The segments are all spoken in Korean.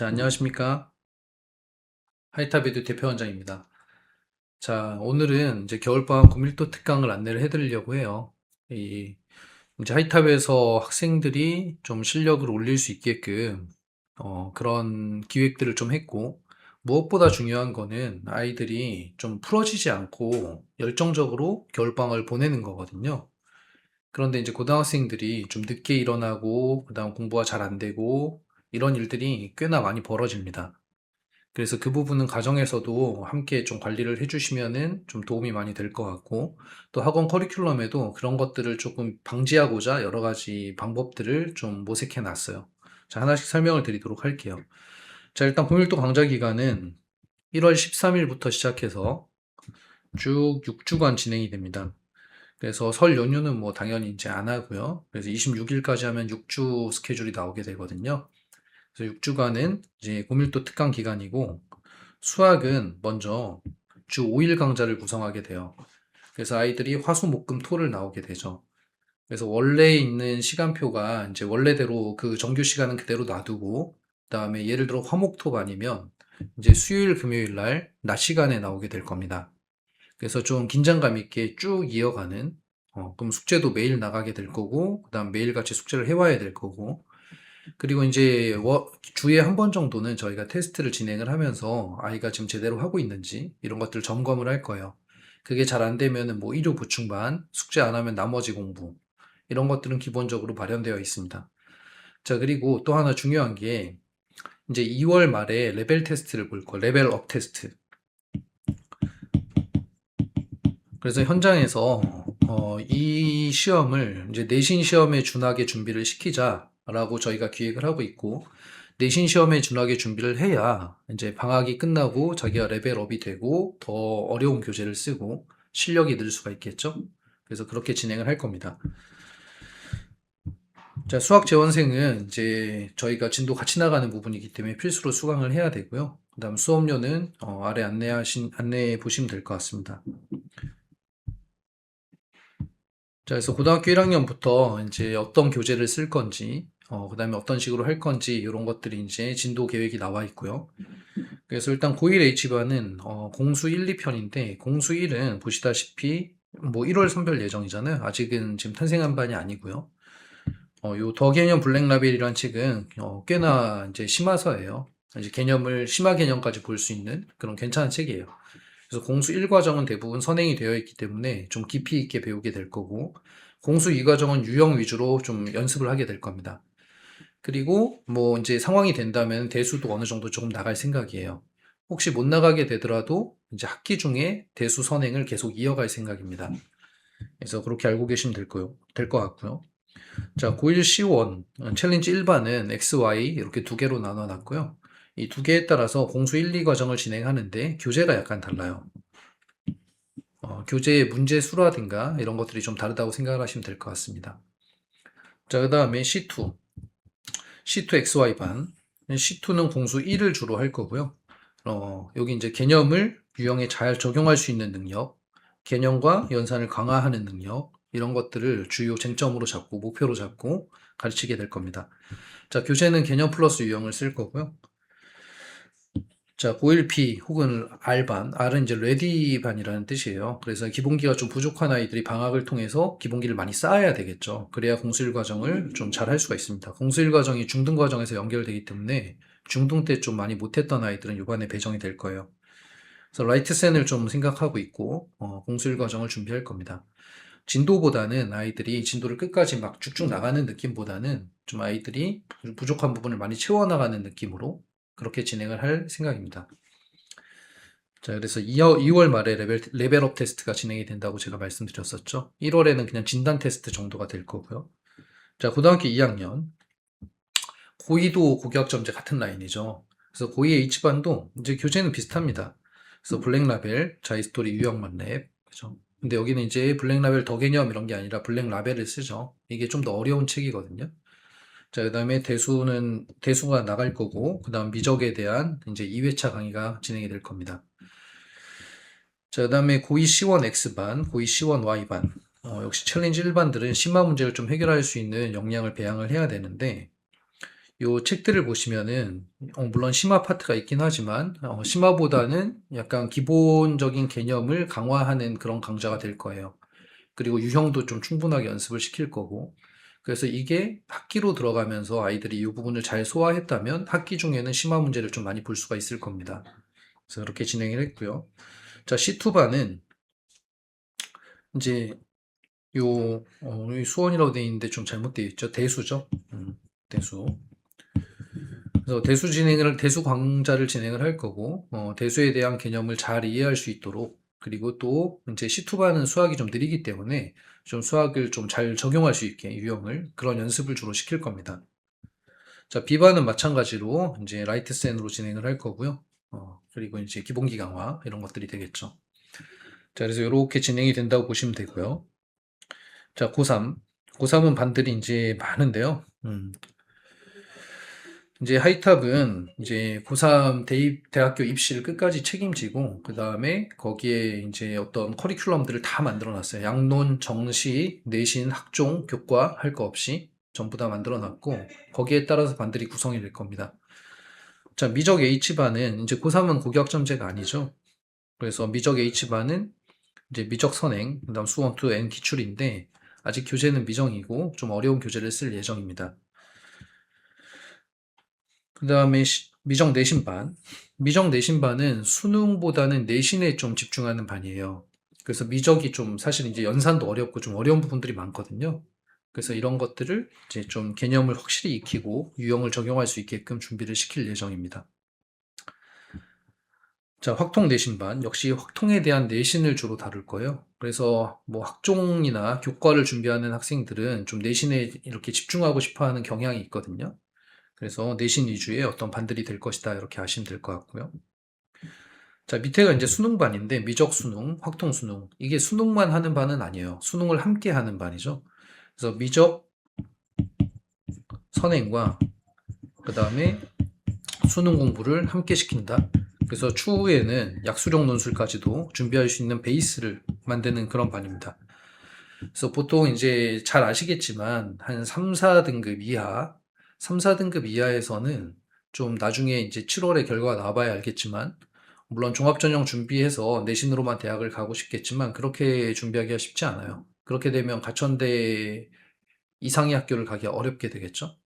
자, 안녕하십니까. 하이탑에드 대표원장입니다. 자, 오늘은 이제 겨울방학 구밀도 특강을 안내를 해드리려고 해요. 이, 이제 하이탑에서 학생들이 좀 실력을 올릴 수 있게끔, 그런 기획들을 좀 했고, 무엇보다 중요한 거는 아이들이 좀 풀어지지 않고 열정적으로 겨울방학을 보내는 거거든요. 그런데 이제 고등학생들이 좀 늦게 일어나고, 그다음 공부가 잘 안 되고, 이런 일들이 꽤나 많이 벌어집니다. 그래서 그 부분은 가정에서도 함께 좀 관리를 해주시면은 좀 도움이 많이 될 것 같고, 또 학원 커리큘럼에도 그런 것들을 조금 방지하고자 여러 가지 방법들을 좀 모색해 놨어요. 자, 하나씩 설명을 드리도록 할게요. 자, 일단 공일도 강좌 기간은 1월 13일부터 시작해서 쭉 6주간 진행이 됩니다. 그래서 설 연휴는 뭐 당연히 이제 안 하고요. 그래서 26일까지 하면 6주 스케줄이 나오게 되거든요. 그래서 6주간은 이제 고밀도 특강 기간이고, 수학은 먼저 주 5일 강좌를 구성하게 돼요. 그래서 아이들이 화수, 목, 금, 토를 나오게 되죠. 그래서 원래 있는 시간표가 이제 원래대로 그 정규 시간은 그대로 놔두고, 그다음에 예를 들어 화목토반이면 이제 수요일, 금요일 날 낮 시간에 나오게 될 겁니다. 그래서 좀 긴장감 있게 쭉 이어가는, 그럼 숙제도 매일 나가게 될 거고, 그다음 매일같이 숙제를 해와야 될 거고, 그리고 이제 주에 한 번 정도는 저희가 테스트를 진행을 하면서 아이가 지금 제대로 하고 있는지 이런 것들을 점검을 할 거예요. 그게 잘 안 되면은 뭐 일요 보충반, 숙제 안 하면 나머지 공부 이런 것들은 기본적으로 마련되어 있습니다. 자, 그리고 또 하나 중요한 게 이제 2월 말에 레벨 테스트를 볼 거예요. 레벨업 테스트. 그래서 현장에서 이 시험을 이제 내신 시험에 준하게 준비를 시키자라고 저희가 기획을 하고 있고, 내신 시험에 준하게 준비를 해야 이제 방학이 끝나고 자기가 레벨업이 되고 더 어려운 교재를 쓰고 실력이 늘 수가 있겠죠. 그래서 그렇게 진행을 할 겁니다. 자, 수학 재원생은 이제 저희가 진도 같이 나가는 부분이기 때문에 필수로 수강을 해야 되고요. 그다음 수업료는 아래 안내해 보시면 될 것 같습니다. 자, 그래서 고등학교 1학년부터 이제 어떤 교재를 쓸 건지, 그다음에 어떤 식으로 할 건지 이런 것들이 이제 진도 계획이 나와 있고요. 그래서 일단 고1 H반은 공수 1, 2편인데 공수 1은 보시다시피 뭐 1월 선별 예정이잖아요. 아직은 지금 탄생한 반이 아니고요. 요 더 개념 블랙라벨이란 책은 꽤나 이제 심화서예요. 이제 개념을 심화 개념까지 볼 수 있는 그런 괜찮은 책이에요. 그래서 공수 1과정은 대부분 선행이 되어 있기 때문에 좀 깊이 있게 배우게 될 거고, 공수 2과정은 유형 위주로 좀 연습을 하게 될 겁니다. 그리고 뭐 이제 상황이 된다면 대수도 어느 정도 조금 나갈 생각이에요. 혹시 못 나가게 되더라도 이제 학기 중에 대수 선행을 계속 이어갈 생각입니다. 그래서 그렇게 알고 계시면 될 것 같고요. 자, 고1 C1 챌린지 1반은 X, Y 이렇게 두 개로 나눠 놨고요. 이 두 개에 따라서 공수 1, 2 과정을 진행하는데 교재가 약간 달라요. 교재의 문제 수라든가 이런 것들이 좀 다르다고 생각을 하시면 될 것 같습니다. 자, 그 다음에 C2. C2 XY반. C2는 공수 1을 주로 할 거고요. 여기 이제 개념을 유형에 잘 적용할 수 있는 능력, 개념과 연산을 강화하는 능력, 이런 것들을 주요 쟁점으로 잡고, 목표로 잡고 가르치게 될 겁니다. 자, 교재는 개념 플러스 유형을 쓸 거고요. 자, 고1P 혹은 R반, R은 이제 레디반이라는 뜻이에요. 그래서 기본기가 좀 부족한 아이들이 방학을 통해서 기본기를 많이 쌓아야 되겠죠. 그래야 공수일 과정을 좀 잘 할 수가 있습니다. 공수일 과정이 중등 과정에서 연결되기 때문에 중등 때 좀 많이 못했던 아이들은 요반에 배정이 될 거예요. 그래서 라이트센을 좀 생각하고 있고, 공수일 과정을 준비할 겁니다. 진도보다는 아이들이 진도를 끝까지 막 쭉쭉 나가는 느낌보다는 좀 아이들이 부족한 부분을 많이 채워나가는 느낌으로 그렇게 진행을 할 생각입니다. 자, 그래서 2월 말에 레벨업 테스트가 진행이 된다고 제가 말씀드렸었죠. 1월에는 그냥 진단 테스트 정도가 될 거고요. 자, 고등학교 2학년. 고2도 고교학점제 같은 라인이죠. 그래서 고2 H반도 이제 교재는 비슷합니다. 그래서 블랙라벨, 자이스토리, 유형만 랩. 그죠? 근데 여기는 이제 블랙라벨 더 개념 이런 게 아니라 블랙라벨을 쓰죠. 이게 좀 더 어려운 책이거든요. 자, 그 다음에 대수가 나갈 거고, 그 다음 미적에 대한 이제 2회차 강의가 진행이 될 겁니다. 자, 그 다음에 고2 C1 X반, 고2 C1 Y반. 역시 챌린지 1반들은 심화 문제를 좀 해결할 수 있는 역량을 배양을 해야 되는데, 요 책들을 보시면은 물론 심화 파트가 있긴 하지만 심화보다는 약간 기본적인 개념을 강화하는 그런 강좌가 될 거예요. 그리고 유형도 좀 충분하게 연습을 시킬 거고. 그래서 이게 학기로 들어가면서 아이들이 이 부분을 잘 소화했다면 학기 중에는 심화 문제를 좀 많이 볼 수가 있을 겁니다. 그래서 그렇게 진행을 했고요. 자, C2반은 이제 여기 수원이라고 되어 있는데 좀 잘못되어 있죠. 대수죠. 대수. 그래서 대수 강좌를 진행을 할 거고, 대수에 대한 개념을 잘 이해할 수 있도록, 그리고 또 이제 C2반은 수학이 좀 느리기 때문에 좀 수학을 좀 잘 적용할 수 있게 유형을 그런 연습을 주로 시킬 겁니다. 자, B반은 마찬가지로 이제 라이트센으로 진행을 할 거고요. 그리고 이제 기본기 강화 이런 것들이 되겠죠. 자, 그래서 이렇게 진행이 된다고 보시면 되고요. 자, 고3. 고3은 반들이 이제 많은데요. 이제 하이탑은 이제 고3 대학교 입시를 끝까지 책임지고, 그 다음에 거기에 이제 어떤 커리큘럼들을 다 만들어 놨어요. 양론, 정시, 내신, 학종, 교과 할 거 없이 전부 다 만들어 놨고, 거기에 따라서 반들이 구성이 될 겁니다. 자, 미적 H반은 이제 고3은 고교학점제가 아니죠. 그래서 미적 H반은 이제 미적 선행, 그다음 수원 2 N 기출인데 아직 교재는 미정이고 좀 어려운 교재를 쓸 예정입니다. 그다음에 미적 내신반. 미적 내신반은 수능보다는 내신에 좀 집중하는 반이에요. 그래서 미적이 좀 사실 이제 연산도 어렵고 좀 어려운 부분들이 많거든요. 그래서 이런 것들을 이제 좀 개념을 확실히 익히고 유형을 적용할 수 있게끔 준비를 시킬 예정입니다. 자, 확통 내신반. 역시 확통에 대한 내신을 주로 다룰 거예요. 그래서 뭐 학종이나 교과를 준비하는 학생들은 좀 내신에 이렇게 집중하고 싶어 하는 경향이 있거든요. 그래서 내신 위주의 어떤 반들이 될 것이다. 이렇게 아시면 될 것 같고요. 자, 밑에가 이제 수능반인데 미적 수능, 확통 수능. 이게 수능만 하는 반은 아니에요. 수능을 함께 하는 반이죠. 그래서 미적 선행과 그 다음에 수능 공부를 함께 시킨다. 그래서 추후에는 약수령 논술까지도 준비할 수 있는 베이스를 만드는 그런 반입니다. 그래서 보통 이제 잘 아시겠지만 한 3, 4등급 이하, 3, 4등급 이하에서는 좀 나중에 이제 7월에 결과가 나와봐야 알겠지만 물론 종합전형 준비해서 내신으로만 대학을 가고 싶겠지만 그렇게 준비하기가 쉽지 않아요. 그렇게 되면 가천대 이상의 학교를 가기 어렵게 되겠죠.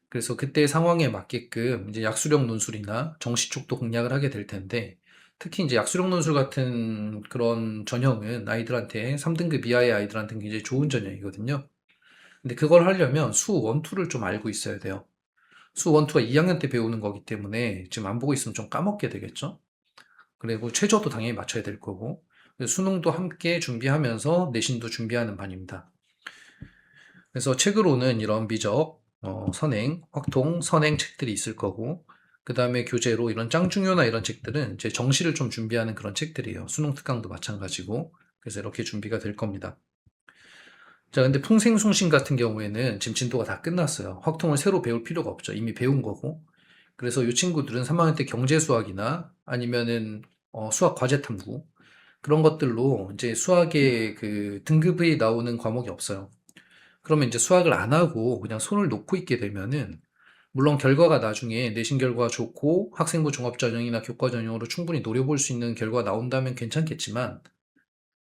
그래서 그때 상황에 맞게끔 이제 약수령 논술이나 정시 쪽도 공략을 하게 될 텐데 특히 이제 약수령 논술 같은 그런 전형은 아이들한테 3등급 이하의 아이들한테는 굉장히 좋은 전형이거든요. 근데 그걸 하려면 수 1, 2를 좀 알고 있어야 돼요. 수 1, 2가 2학년 때 배우는 거기 때문에 지금 안 보고 있으면 좀 까먹게 되겠죠. 그리고 최저도 당연히 맞춰야 될 거고 수능도 함께 준비하면서 내신도 준비하는 반입니다. 그래서 책으로는 이런 미적, 선행, 확통, 선행 책들이 있을 거고, 그 다음에 교재로 이런 짱중요나 이런 책들은 이제 정시를 좀 준비하는 그런 책들이에요. 수능 특강도 마찬가지고. 그래서 이렇게 준비가 될 겁니다. 자, 근데 풍생숭신 같은 경우에는 지금 진도가 다 끝났어요. 확통을 새로 배울 필요가 없죠. 이미 배운 거고. 그래서 이 친구들은 3학년 때 경제 수학이나 아니면은 수학 과제 탐구 그런 것들로 이제 수학의 그 등급이 나오는 과목이 없어요. 그러면 이제 수학을 안 하고 그냥 손을 놓고 있게 되면은 물론 결과가 나중에 내신 결과가 좋고 학생부 종합전형이나 교과전형으로 충분히 노려볼 수 있는 결과가 나온다면 괜찮겠지만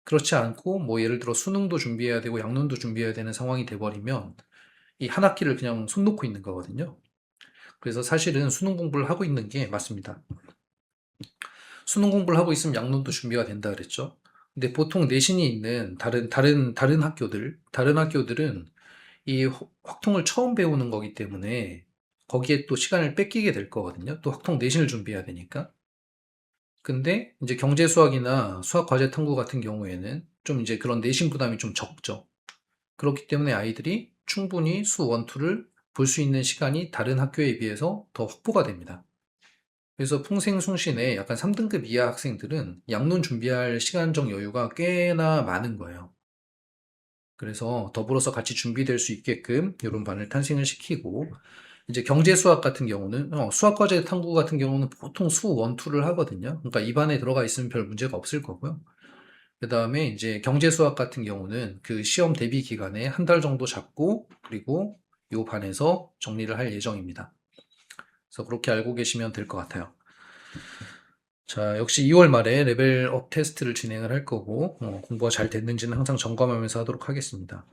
그렇지 않고 뭐 예를 들어 수능도 준비해야 되고 양론도 준비해야 되는 상황이 돼버리면 이 한 학기를 그냥 손 놓고 있는 거거든요. 그래서 사실은 수능 공부를 하고 있는 게 맞습니다. 수능 공부를 하고 있으면 양론도 준비가 된다 그랬죠. 근데 보통 내신이 있는 다른 학교들은 이 확통을 처음 배우는 거기 때문에 거기에 또 시간을 뺏기게 될 거거든요. 또 확통 내신을 준비해야 되니까. 근데 이제 경제 수학이나 수학 과제 탐구 같은 경우에는 좀 이제 그런 내신 부담이 좀 적죠. 그렇기 때문에 아이들이 충분히 수 원, 투를 볼 수 있는 시간이 다른 학교에 비해서 더 확보가 됩니다. 그래서 풍생숭신의 약간 3등급 이하 학생들은 양론 준비할 시간적 여유가 꽤나 많은 거예요. 그래서 더불어서 같이 준비될 수 있게끔 이런 반을 탄생을 시키고 이제 경제 수학 같은 경우는 수학 과제 탐구 같은 경우는 보통 수 1, 2를 하거든요. 그러니까 이 반에 들어가 있으면 별 문제가 없을 거고요. 그다음에 이제 경제 수학 같은 경우는 그 시험 대비 기간에 한 달 정도 잡고 그리고 요 반에서 정리를 할 예정입니다. 그래서 그렇게 알고 계시면 될 것 같아요. 자, 역시 2월 말에 레벨업 테스트를 진행을 할 거고, 공부가 잘 됐는지는 항상 점검하면서 하도록 하겠습니다.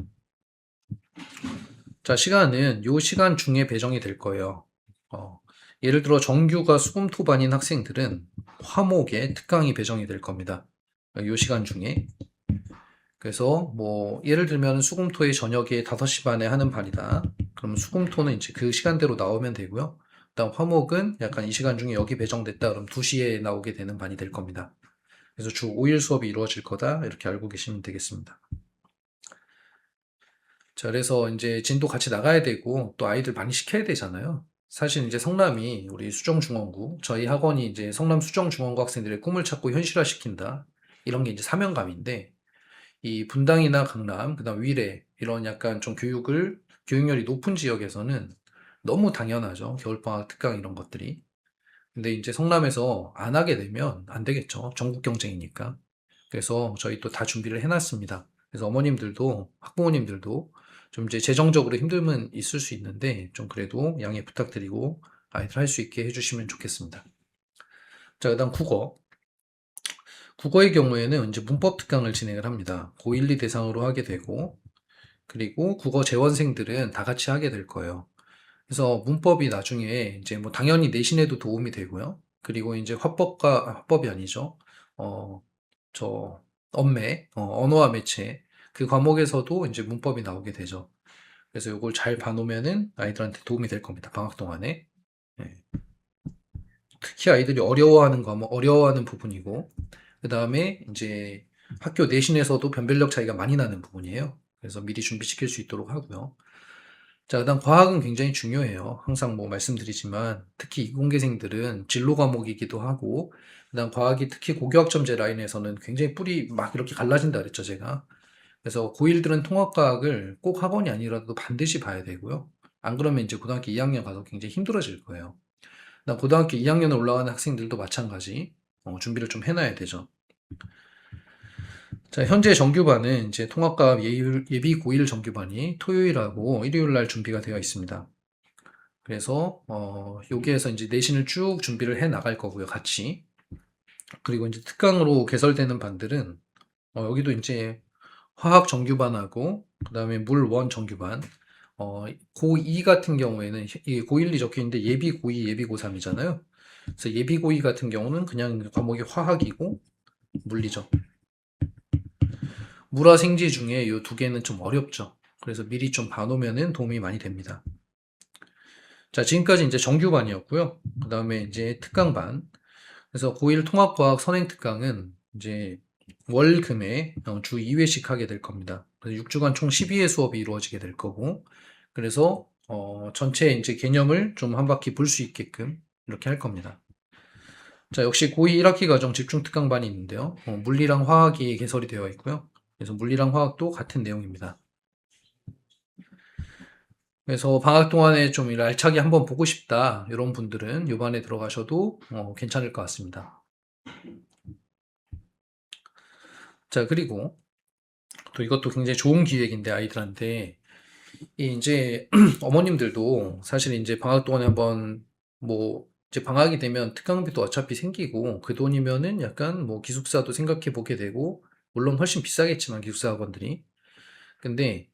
자, 시간은 요 시간 중에 배정이 될 거예요. 예를 들어 정규가 수금토반인 학생들은 화목에 특강이 배정이 될 겁니다. 요 시간 중에. 그래서 뭐 예를 들면 수금토의 저녁에 5시 반에 하는 반이다. 그럼 수금토는 이제 그 시간대로 나오면 되고요. 그다음 화목은 약간 이 시간 중에 여기 배정됐다. 그럼 2시에 나오게 되는 반이 될 겁니다. 그래서 주 5일 수업이 이루어질 거다. 이렇게 알고 계시면 되겠습니다. 자, 그래서 이제 진도 같이 나가야 되고 또 아이들 많이 시켜야 되잖아요. 사실 이제 성남이 우리 수정중앙구, 저희 학원이 이제 성남 수정중앙구 학생들의 꿈을 찾고 현실화시킨다. 이런 게 이제 사명감인데 이 분당이나 강남, 그다음 위례 이런 약간 좀 교육열이 높은 지역에서는 너무 당연하죠. 겨울방학 특강 이런 것들이. 근데 이제 성남에서 안 하게 되면 안 되겠죠. 전국 경쟁이니까. 그래서 저희 또 다 준비를 해놨습니다. 그래서 어머님들도 학부모님들도 좀 이제 재정적으로 힘듦은 있을 수 있는데 좀 그래도 양해 부탁드리고 아이들 할 수 있게 해주시면 좋겠습니다. 자, 그다음 국어. 국어의 경우에는 이제 문법 특강을 진행을 합니다. 고1, 2 대상으로 하게 되고 그리고 국어 재원생들은 다 같이 하게 될 거예요. 그래서 문법이 나중에 이제 뭐 당연히 내신에도 도움이 되고요. 그리고 이제 화법이 아니죠. 어, 언매, 언어와 매체 그 과목에서도 이제 문법이 나오게 되죠. 그래서 이걸 잘 봐놓으면은 아이들한테 도움이 될 겁니다. 방학 동안에. 네. 특히 아이들이 어려워하는 과목, 어려워하는 부분이고, 그 다음에 이제 학교 내신에서도 변별력 차이가 많이 나는 부분이에요. 그래서 미리 준비시킬 수 있도록 하고요. 자, 그다음 과학은 굉장히 중요해요. 항상 뭐 말씀드리지만 특히 이공계생들은 진로 과목이기도 하고 그다음 과학이 특히 고교학점제 라인에서는 굉장히 뿔이 막 이렇게 갈라진다 그랬죠, 제가. 그래서 고1들은 통합과학을 꼭 학원이 아니라도 반드시 봐야 되고요. 안 그러면 이제 고등학교 2학년 가서 굉장히 힘들어질 거예요. 그다음 고등학교 2학년 올라가는 학생들도 마찬가지 준비를 좀 해놔야 되죠. 자, 현재 정규반은 이제 통합과학 예비 고1 정규반이 토요일하고 일요일 날 준비가 되어 있습니다. 그래서 여기에서 이제 내신을 쭉 준비를 해 나갈 거고요, 같이. 그리고 이제 특강으로 개설되는 반들은 여기도 이제 화학 정규반하고 그다음에 물1 정규반, 고2 같은 경우에는 이 고1이 적혀 있는데 예비 고2, 예비 고3이잖아요. 그래서 예비 고2 같은 경우는 그냥 과목이 화학이고 물리죠. 물화 생지 중에 이 두 개는 좀 어렵죠. 그래서 미리 좀 봐놓으면 도움이 많이 됩니다. 자, 지금까지 이제 정규반이었고요. 그 다음에 이제 특강반. 그래서 고1 통합과학 선행특강은 이제 월금에 주 2회씩 하게 될 겁니다. 그래서 6주간 총 12회 수업이 이루어지게 될 거고, 그래서 전체 이제 개념을 좀 한 바퀴 볼 수 있게끔 이렇게 할 겁니다. 자, 역시 고2 1학기 과정 집중특강반이 있는데요. 물리랑 화학이 개설이 되어 있고요. 그래서 물리랑 화학도 같은 내용입니다. 그래서 방학 동안에 좀 알차게 한번 보고 싶다 이런 분들은 요반에 들어가셔도 괜찮을 것 같습니다. 자, 그리고 또 이것도 굉장히 좋은 기획인데 아이들한테 이제 어머님들도 사실 이제 방학 동안에 한번 뭐 이제 방학이 되면 특강비도 어차피 생기고 그 돈이면은 약간 뭐 기숙사도 생각해 보게 되고 물론 훨씬 비싸겠지만 기숙사 학원들이 근데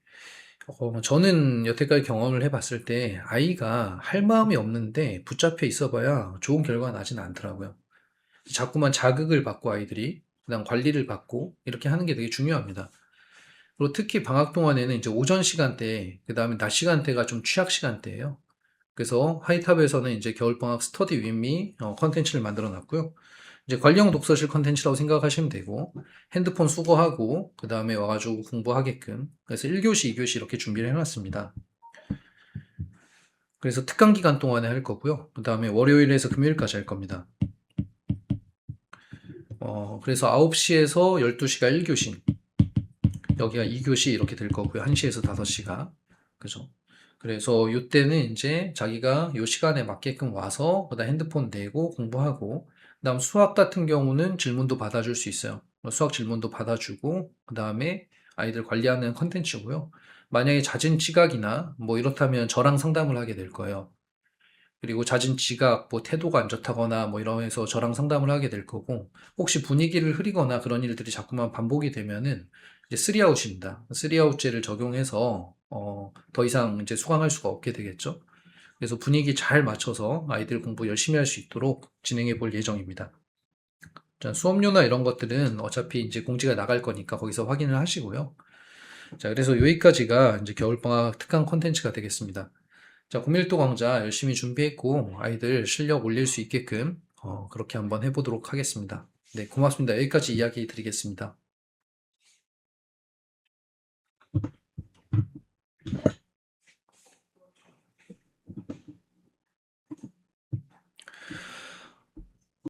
저는 여태까지 경험을 해봤을 때 아이가 할 마음이 없는데 붙잡혀 있어봐야 좋은 결과가 나지는 않더라고요. 자꾸만 자극을 받고 아이들이 그다음 관리를 받고 이렇게 하는 게 되게 중요합니다. 그리고 특히 방학 동안에는 이제 오전 시간대, 그 다음에 낮 시간대가 좀 취약 시간대예요. 그래서 하이탑에서는 이제 겨울방학 스터디 윗미 컨텐츠를 만들어 놨고요. 이제 관리형 독서실 컨텐츠라고 생각하시면 되고, 핸드폰 수거하고, 그 다음에 와가지고 공부하게끔. 그래서 1교시, 2교시 이렇게 준비를 해놨습니다. 그래서 특강 기간 동안에 할 거고요. 그 다음에 월요일에서 금요일까지 할 겁니다. 그래서 9시에서 12시가 1교시, 여기가 2교시 이렇게 될 거고요. 1시에서 5시가. 그죠? 그래서 이때는 이제 자기가 요 시간에 맞게끔 와서 그다음 핸드폰 내고 공부하고 그다음 수학 같은 경우는 질문도 받아줄 수 있어요. 수학 질문도 받아주고 그다음에 아이들 관리하는 컨텐츠고요. 만약에 잦은 지각이나 뭐 이렇다면 저랑 상담을 하게 될 거예요. 그리고 잦은 지각, 뭐 태도가 안 좋다거나 뭐 이러면서 저랑 상담을 하게 될 거고, 혹시 분위기를 흐리거나 그런 일들이 자꾸만 반복이 되면은 이제 3아웃입니다. 3아웃제를 적용해서 더 이상 이제 수강할 수가 없게 되겠죠. 그래서 분위기 잘 맞춰서 아이들 공부 열심히 할 수 있도록 진행해 볼 예정입니다. 자, 수업료나 이런 것들은 어차피 이제 공지가 나갈 거니까 거기서 확인을 하시고요. 자, 그래서 여기까지가 이제 겨울방학 특강 콘텐츠가 되겠습니다. 자, 고밀도 강좌 열심히 준비했고 아이들 실력 올릴 수 있게끔 그렇게 한번 해보도록 하겠습니다. 네, 고맙습니다. 여기까지 이야기 드리겠습니다.